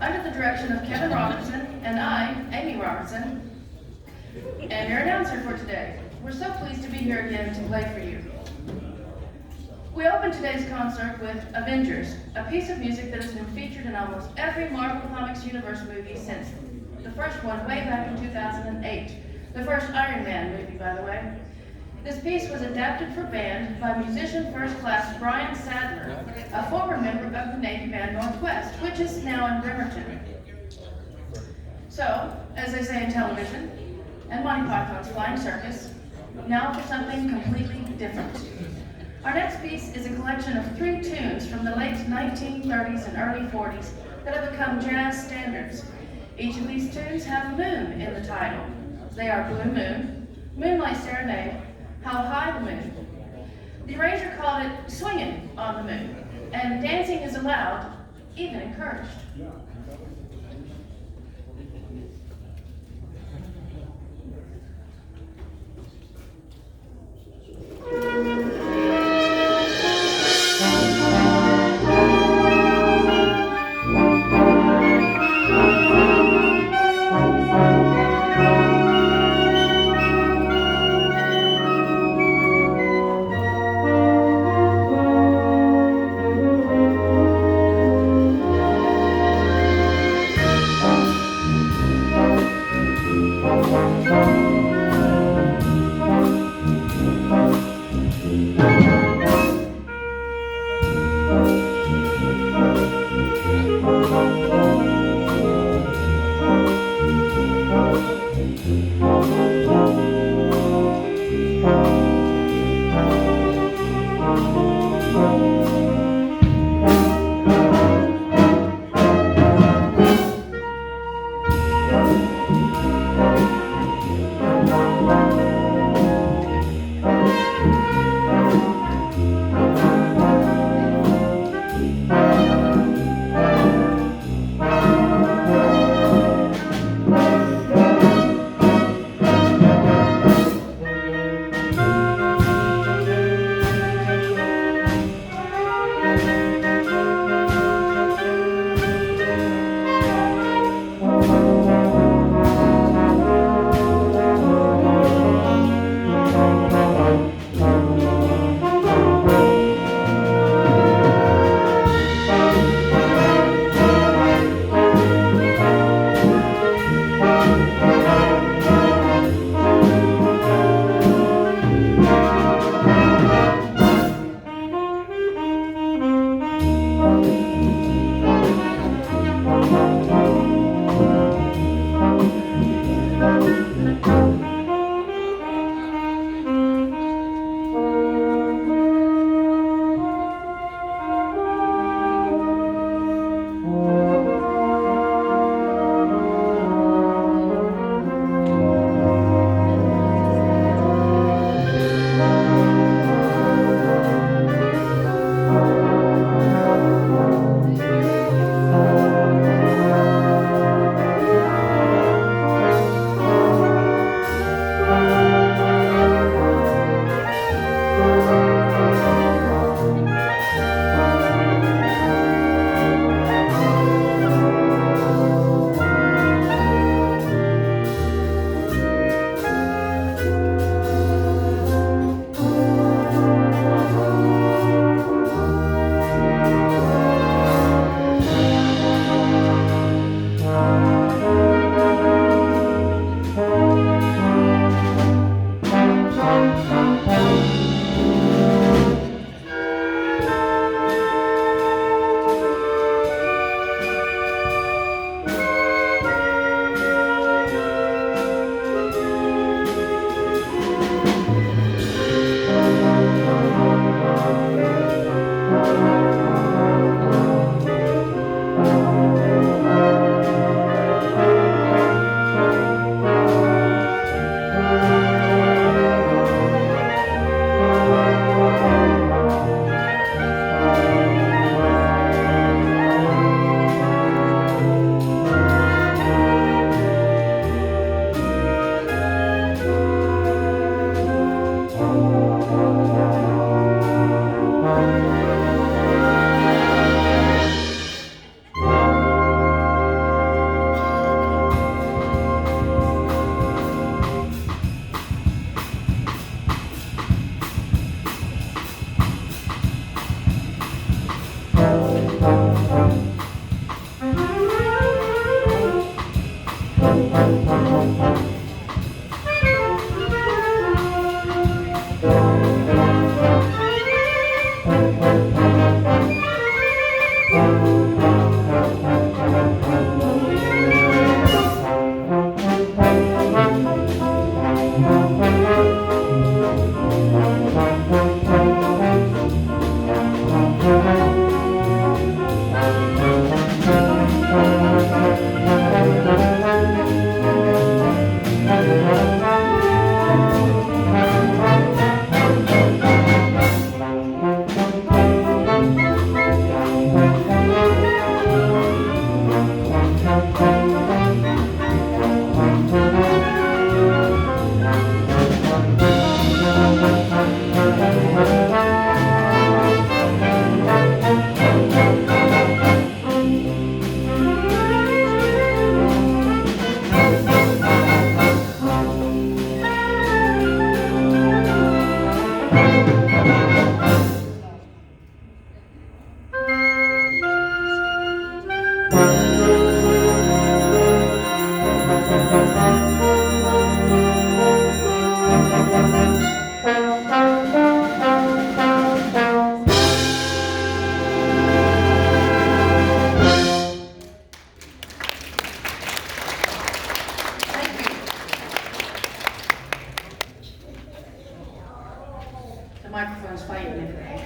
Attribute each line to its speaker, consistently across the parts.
Speaker 1: Under the direction of Kevin Robertson and I, Amy Robertson, and your announcer for today. We're so pleased to be here again to play for you. We opened today's concert with Avengers, a piece of music that has been featured in almost every Marvel Comics universe movie since the first one way back in 2008. The first Iron Man movie, by the way. This piece was adapted for band by musician first class Brian Sadler, a former member of the Navy band Northwest, which is now in Bremerton. So, as they say in television, and Monty Python's Flying Circus, now for something completely different. Our next piece is a collection of 3 tunes from the late 1930s and early 40s that have become jazz standards. Each of these tunes have moon in the title. They are Blue Moon, Moonlight Serenade, How High the Moon. The arranger called it Swinging on the Moon, and dancing is allowed, even encouraged. The microphone's fighting me today.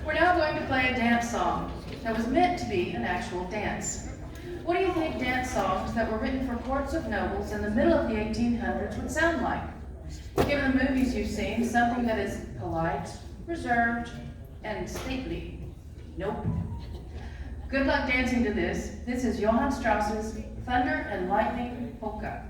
Speaker 1: We're now going to play a dance song that was meant to be an actual dance. What do you think dance songs that were written for courts of nobles in the middle of the 1800s would sound like? Given the movies you've seen, something that is polite, reserved, and stately. Nope. Good luck dancing to this. This is Johann Strauss's Thunder and Lightning Polka.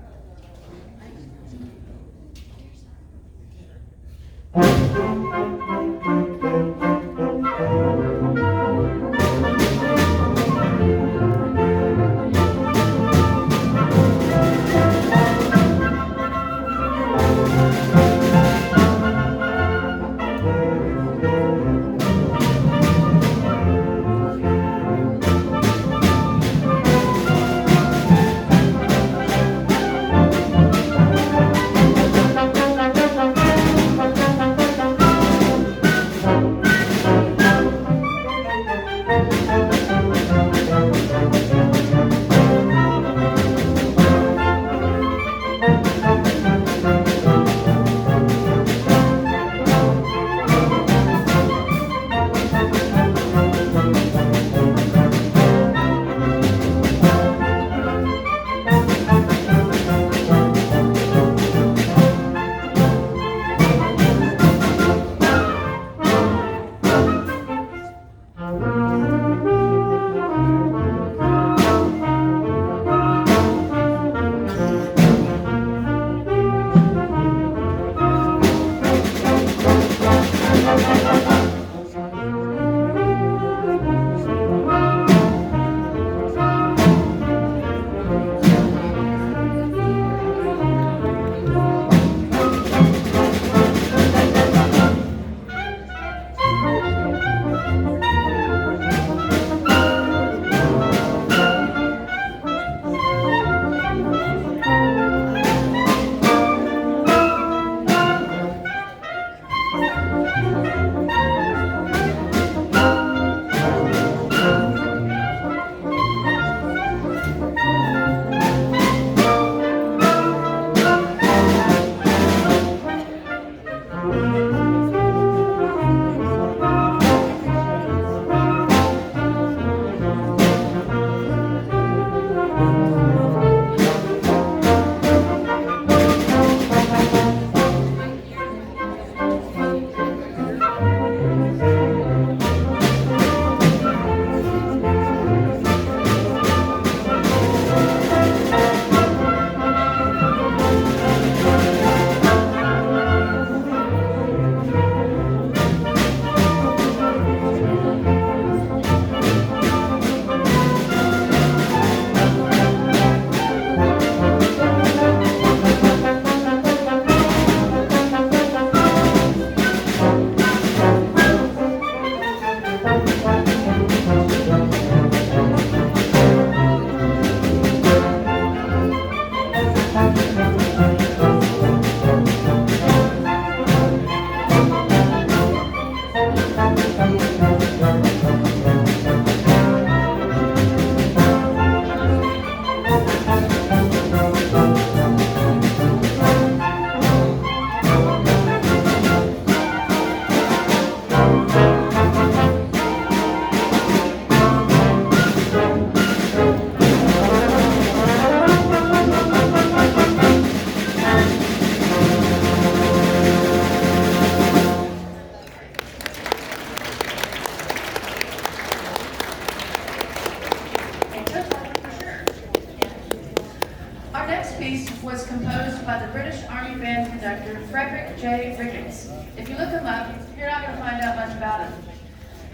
Speaker 1: Was composed by the British Army band conductor Frederick J. Ricketts. If you look him up, you're not going to find out much about him.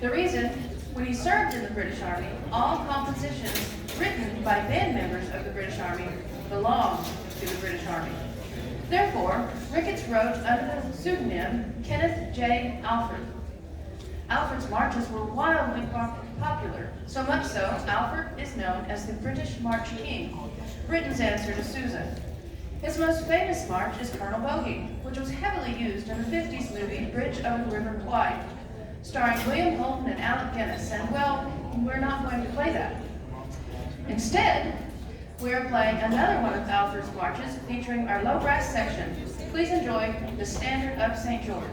Speaker 1: The reason, when he served in the British Army, all compositions written by band members of the British Army belonged to the British Army. Therefore, Ricketts wrote under the pseudonym Kenneth J. Alfred. Alfred's marches were wildly popular, so much so Alfred is known as the British March King, Britain's answer to Susan. His most famous march is Colonel Bogey, which was heavily used in the 50s movie Bridge over the River Kwai, starring William Holden and Alec Guinness, and well, we're not going to play that. Instead, we are playing another one of Alfred's marches featuring our low brass section. Please enjoy the Standard of St. George.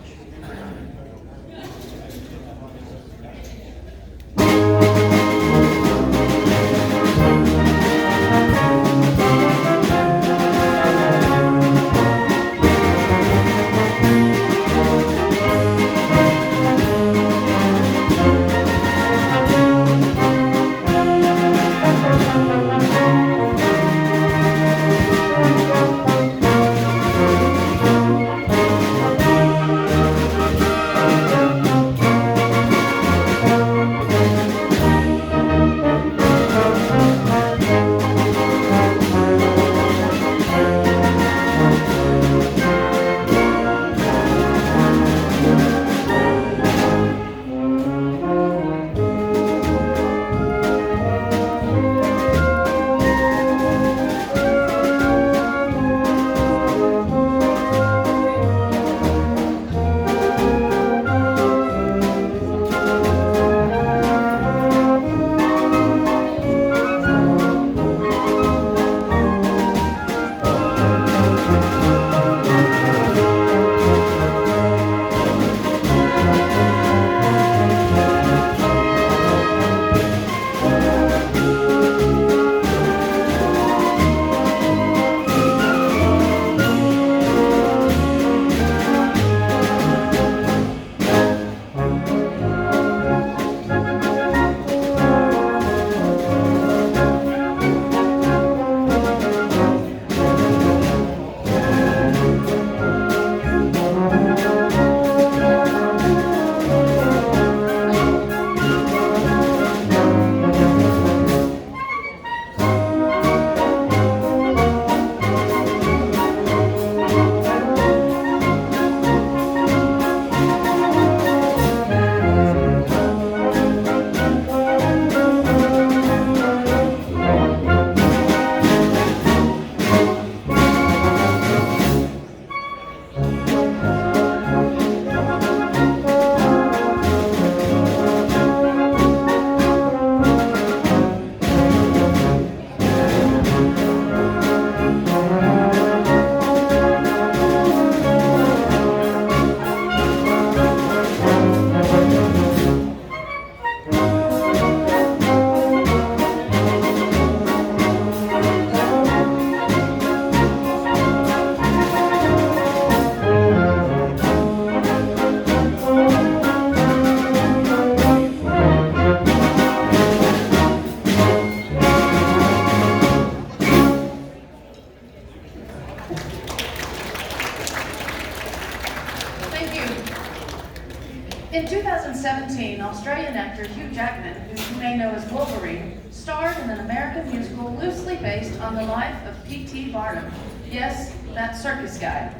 Speaker 2: In 2017, Australian actor Hugh Jackman, who you may know as Wolverine, starred in an American musical loosely based on the life of P.T. Barnum. Yes, that circus guy.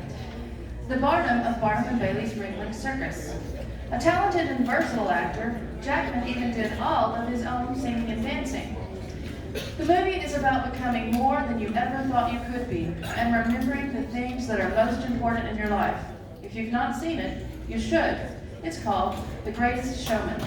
Speaker 2: The Barnum of Barnum and Bailey's Ringling Circus. A talented and versatile actor, Jackman even did all of his own singing and dancing. The movie is about becoming more than you ever thought you could be, and remembering the things that are most important in your life. If you've not seen it, you should. It's called The Greatest Showman.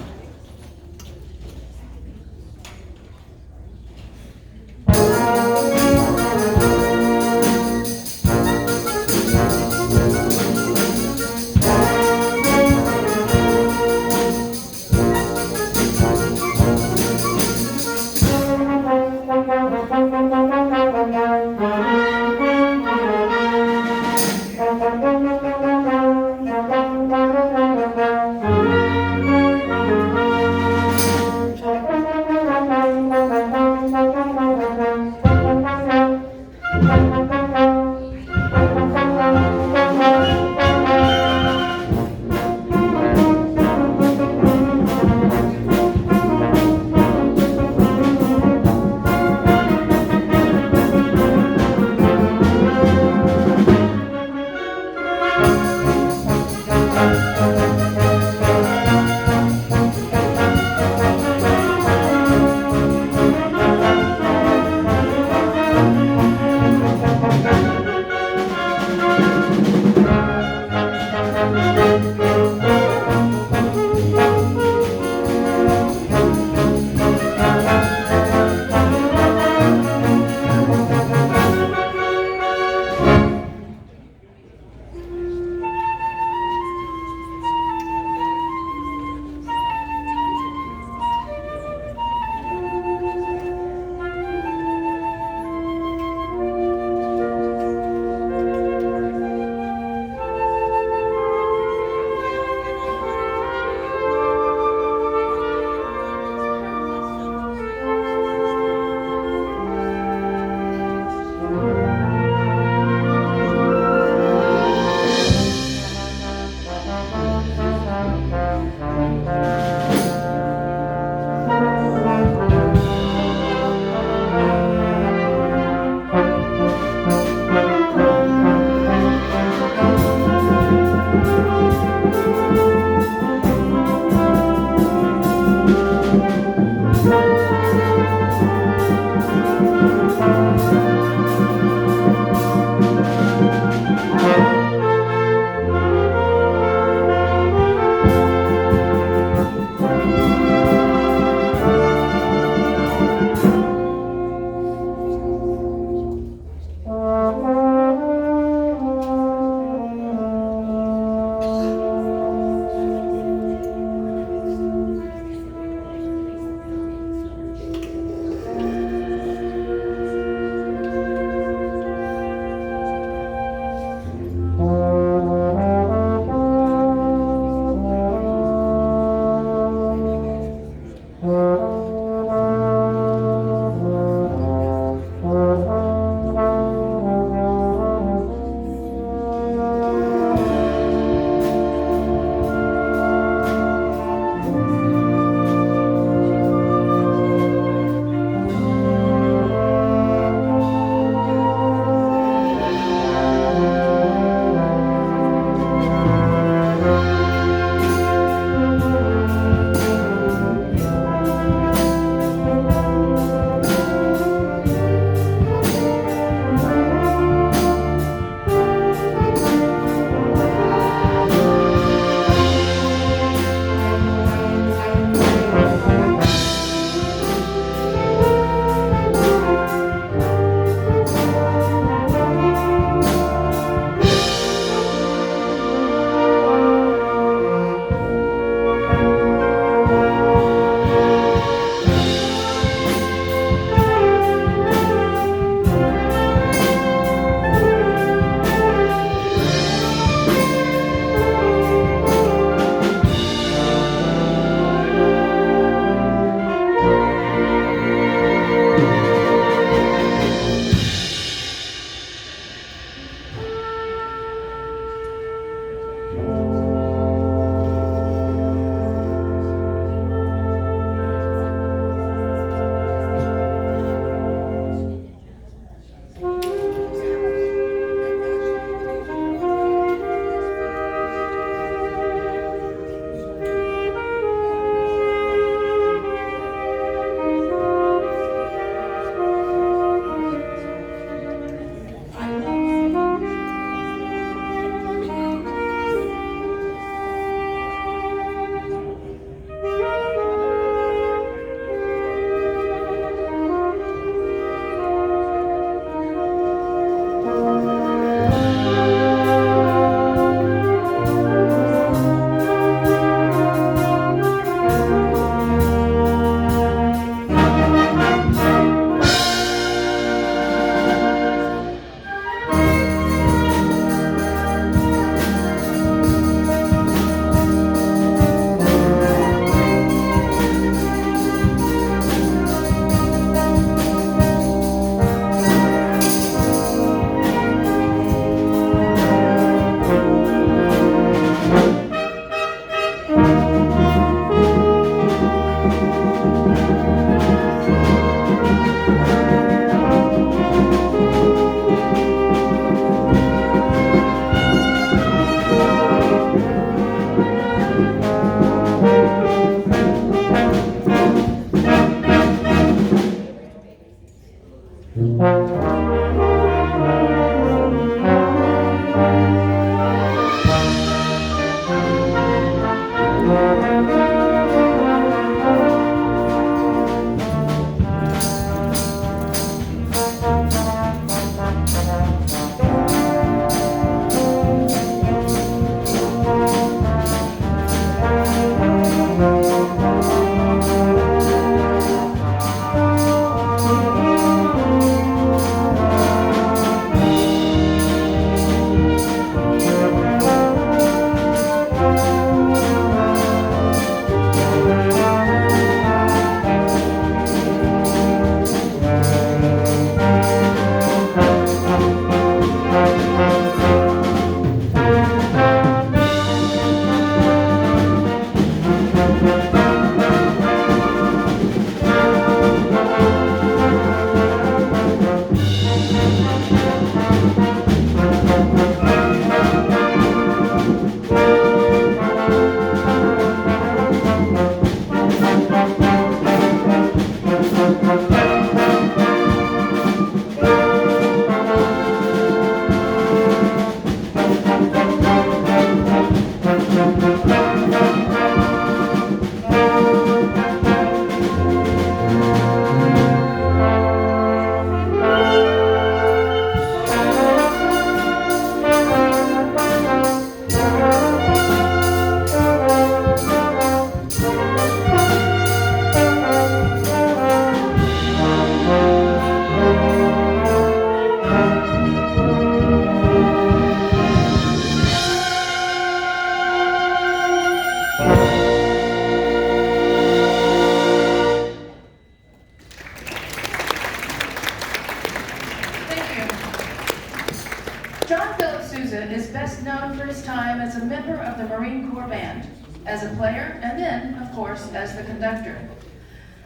Speaker 2: Marine Corps band, as a player, and then, of course, as the conductor.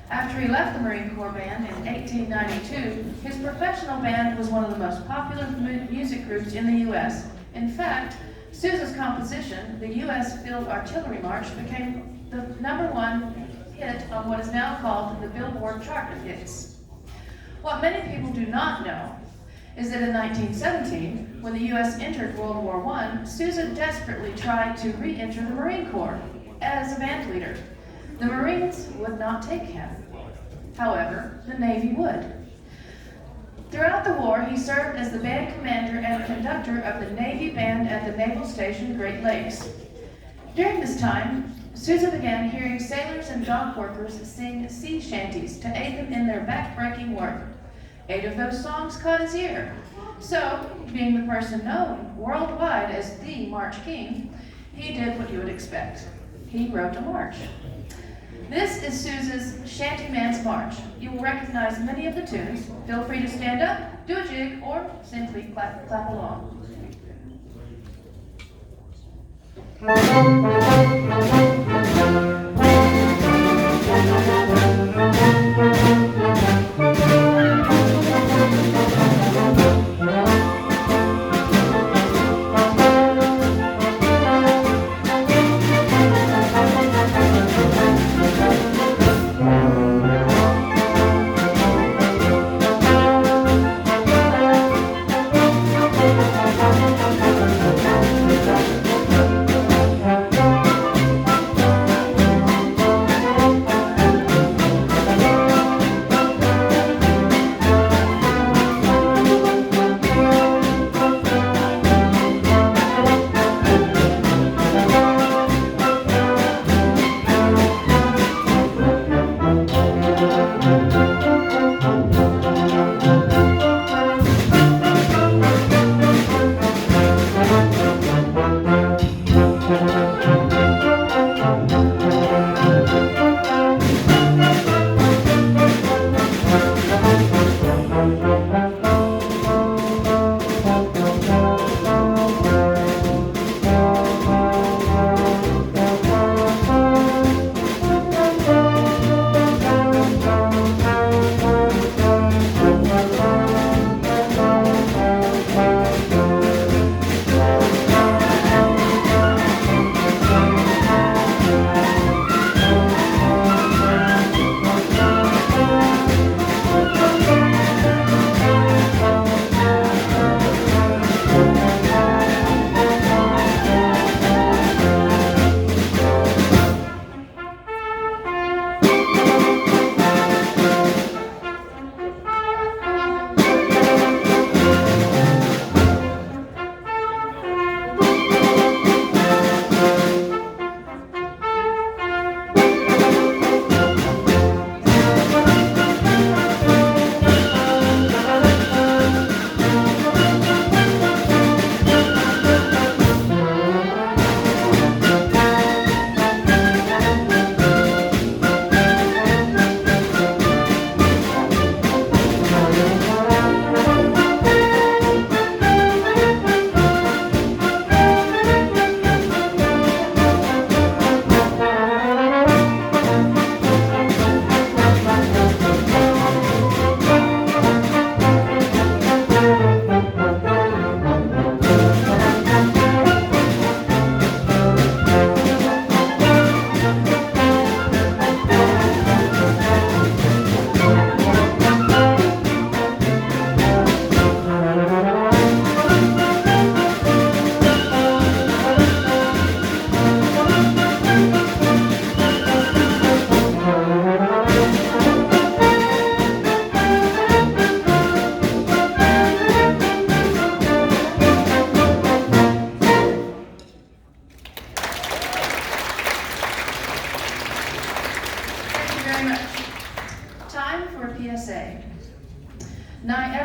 Speaker 2: After he left the Marine Corps band in 1892, his professional band was one of the most popular music groups in the U.S. In fact, Sousa's composition, the U.S. Field Artillery March, became the #1 hit on what is now called the Billboard chart of hits. What many people do not know is that in 1917, when the U.S. entered World War I, Sousa desperately tried to re-enter the Marine Corps as a band leader. The Marines would not take him. However, the Navy would. Throughout the war, he served as the band commander and conductor of the Navy band at the Naval Station Great Lakes. During this time, Sousa began hearing sailors and dock workers sing sea shanties to aid them in their back-breaking work. 8 of those songs caught his ear. So, being the person known worldwide as the March King, he did what you would expect. He wrote a march. This is Sousa's Shantyman's March. You will recognize many of the tunes. Feel free to stand up, do a jig, or simply clap along.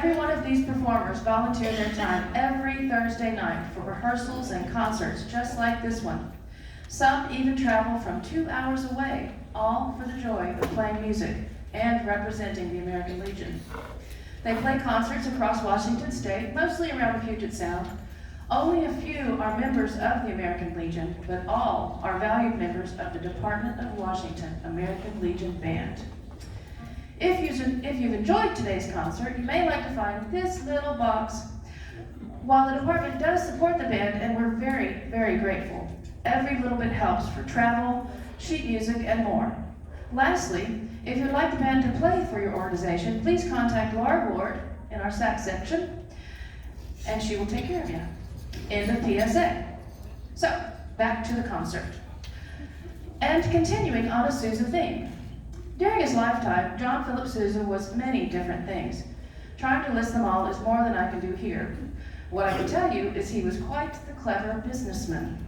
Speaker 2: Every one of these performers volunteer their time every Thursday night for rehearsals and concerts just like this one. Some even travel from 2 hours away, all for the joy of playing music and representing the American Legion. They play concerts across Washington State, mostly around the Puget Sound. Only a few are members of the American Legion, but all are valued members of the Department of Washington American Legion Band. If you've enjoyed today's concert, you may like to find this little box. While the department does support the band, and we're very, very grateful, every little bit helps for travel, sheet music, and more. Lastly, if you'd like the band to play for your organization, please contact Laura Ward in our sax section, and she will take care of you. End of PSA. So, back to the concert. And continuing on a Sousa theme. During his lifetime, John Philip Sousa was many different things. Trying to list them all is more than I can do here. What I can tell you is he was quite the clever businessman.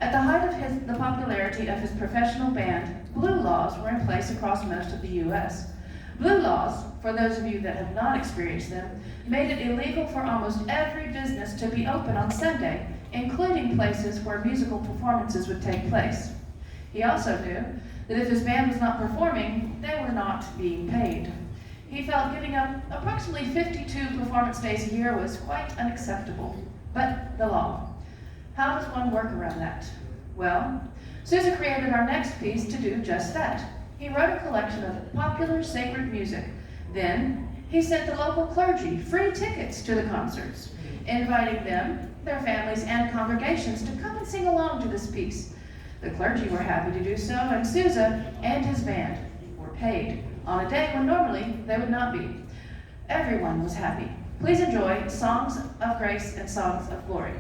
Speaker 2: At the height of the popularity of his professional band, blue laws were in place across most of the U.S. Blue laws, for those of you that have not experienced them, made it illegal for almost every business to be open on Sunday, including places where musical performances would take place. He also knew that if his band was not performing, they were not being paid. He felt giving up approximately 52 performance days a year was quite unacceptable, but the law. How does one work around that? Well, Sousa created our next piece to do just that. He wrote a collection of popular sacred music. Then, he sent the local clergy free tickets to the concerts, inviting them, their families, and congregations to come and sing along to this piece. The clergy were happy to do so, and Sousa and his band were paid on a day when normally they would not be. Everyone was happy. Please enjoy Songs of Grace and Songs of Glory.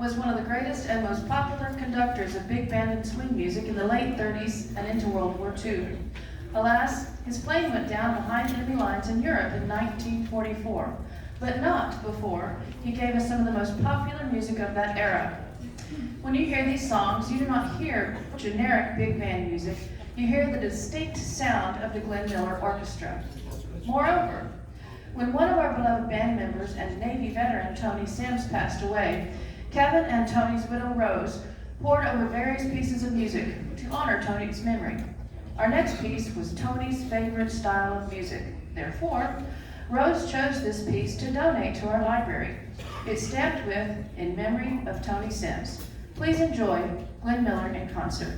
Speaker 2: was one of the greatest and most popular conductors of big band and swing music in the late 30s and into World War II. Alas, his plane went down behind enemy lines in Europe in 1944, but not before he gave us some of the most popular music of that era. When you hear these songs, you do not hear generic big band music. You hear the distinct sound of the Glenn Miller Orchestra. Moreover, when one of our beloved band members and Navy veteran Tony Sims passed away, Kevin and Tony's widow Rose poured over various pieces of music to honor Tony's memory. Our next piece was Tony's favorite style of music. Therefore, Rose chose this piece to donate to our library. It's stamped with, "In memory of Tony Sims." Please enjoy Glenn Miller in concert.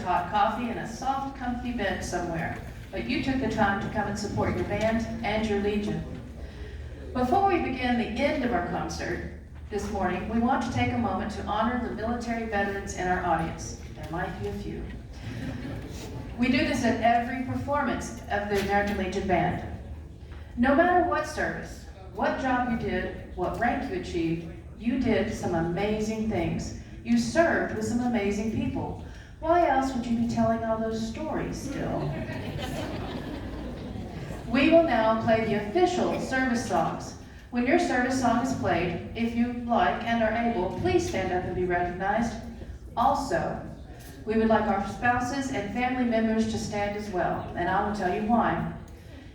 Speaker 2: hot coffee and a soft, comfy bed somewhere, but you took the time to come and support your band and your Legion. Before we begin the end of our concert this morning, we want to take a moment to honor the military veterans in our audience. There might be a few. We do this at every performance of the American Legion Band. No matter what service, what job you did, what rank you achieved, you did some amazing things. You served with some amazing people. Why else would you be telling all those stories still? We will now play the official service songs. When your service song is played, if you like and are able, please stand up and be recognized. Also, we would like our spouses and family members to stand as well, and I will tell you why.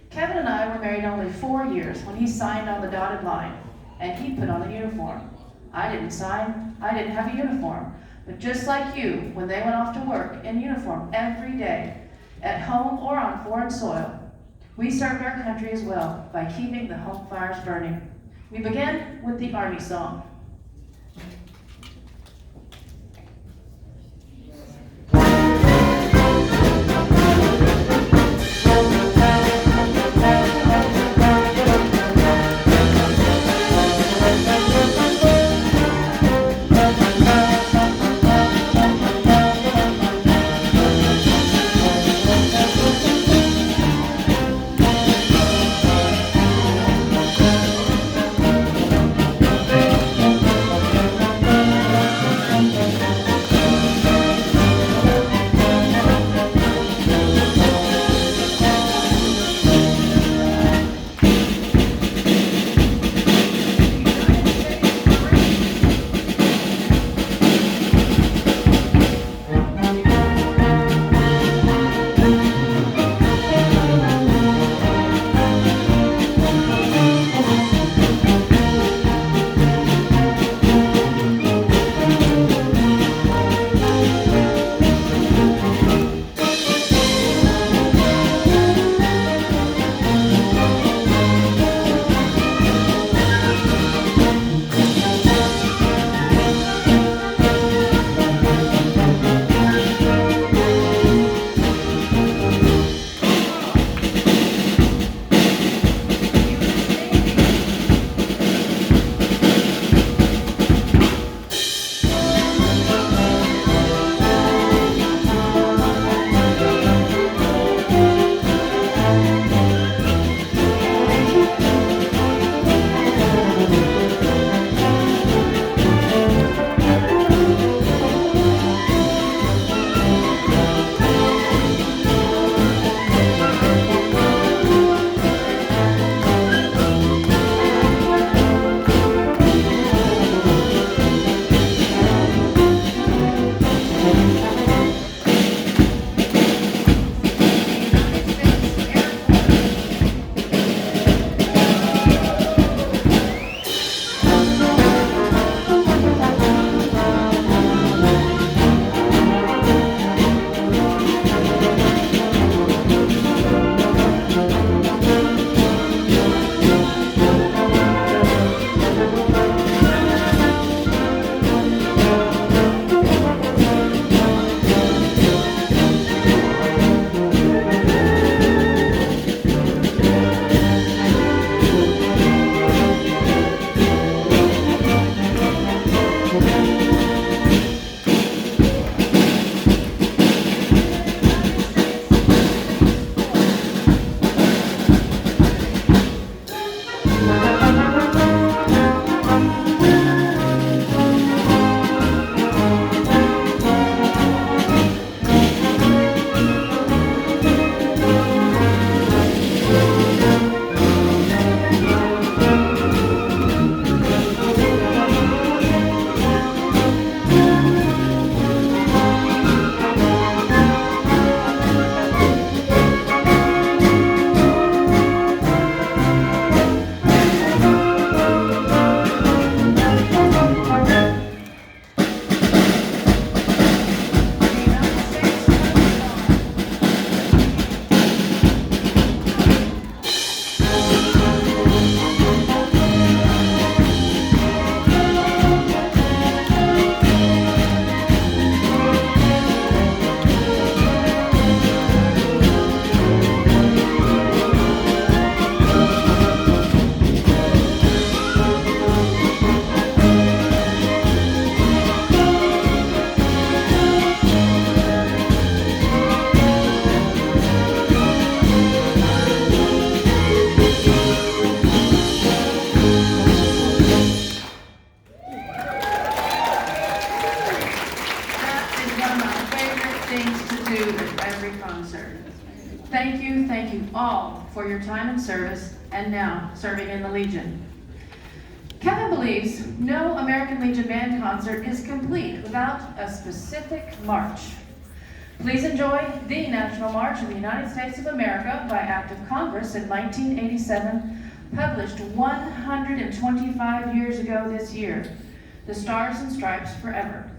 Speaker 2: Kevin and I were married only 4 years when he signed on the dotted line, and he put on the uniform. I didn't sign, I didn't have a uniform, but just like you, when they went off to work in uniform every day, at home or on foreign soil, we served our country as well by keeping the home fires burning. We begin with the Army song. every concert. Thank you all for your time and service, and now serving in the Legion. Kevin believes no American Legion Band concert is complete without a specific march. Please enjoy the National March of the United States of America by Act of Congress in 1987, published 125 years ago this year, The Stars and Stripes Forever.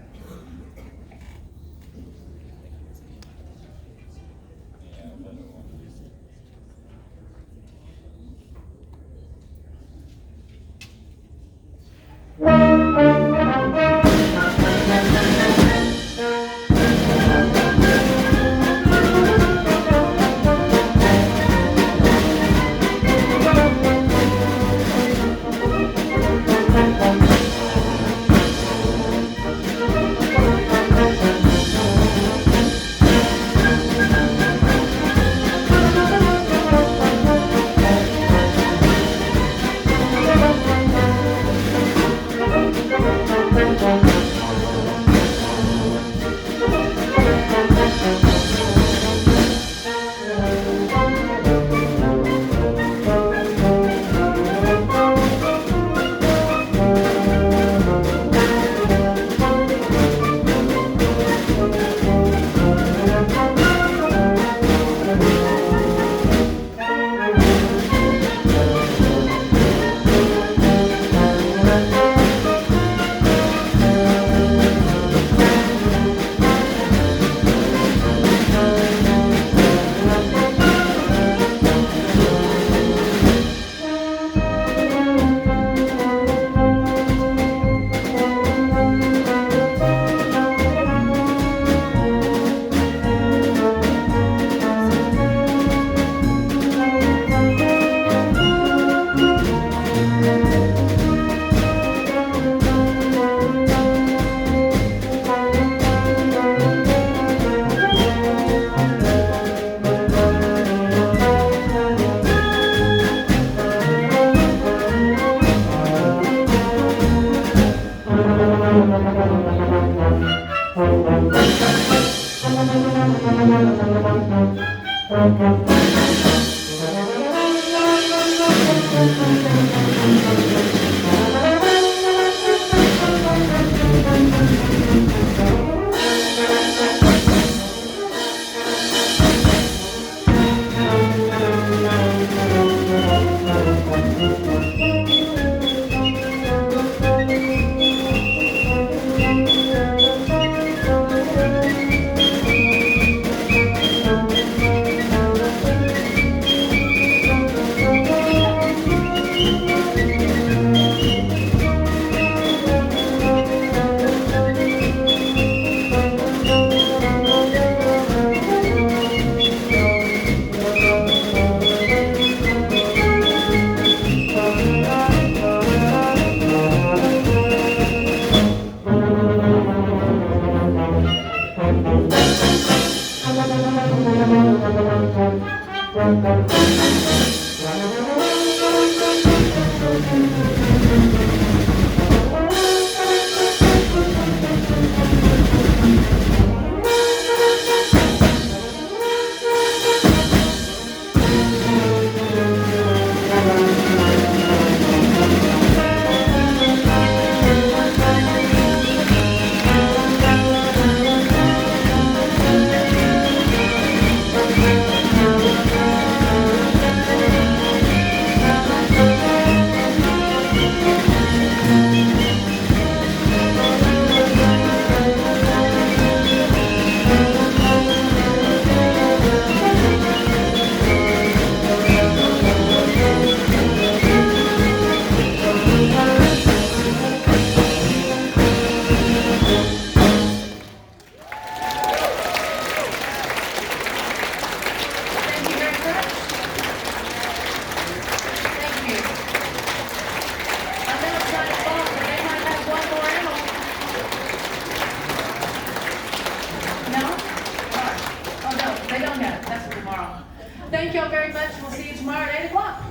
Speaker 2: Thank y'all very much. We'll see you tomorrow at 8 o'clock.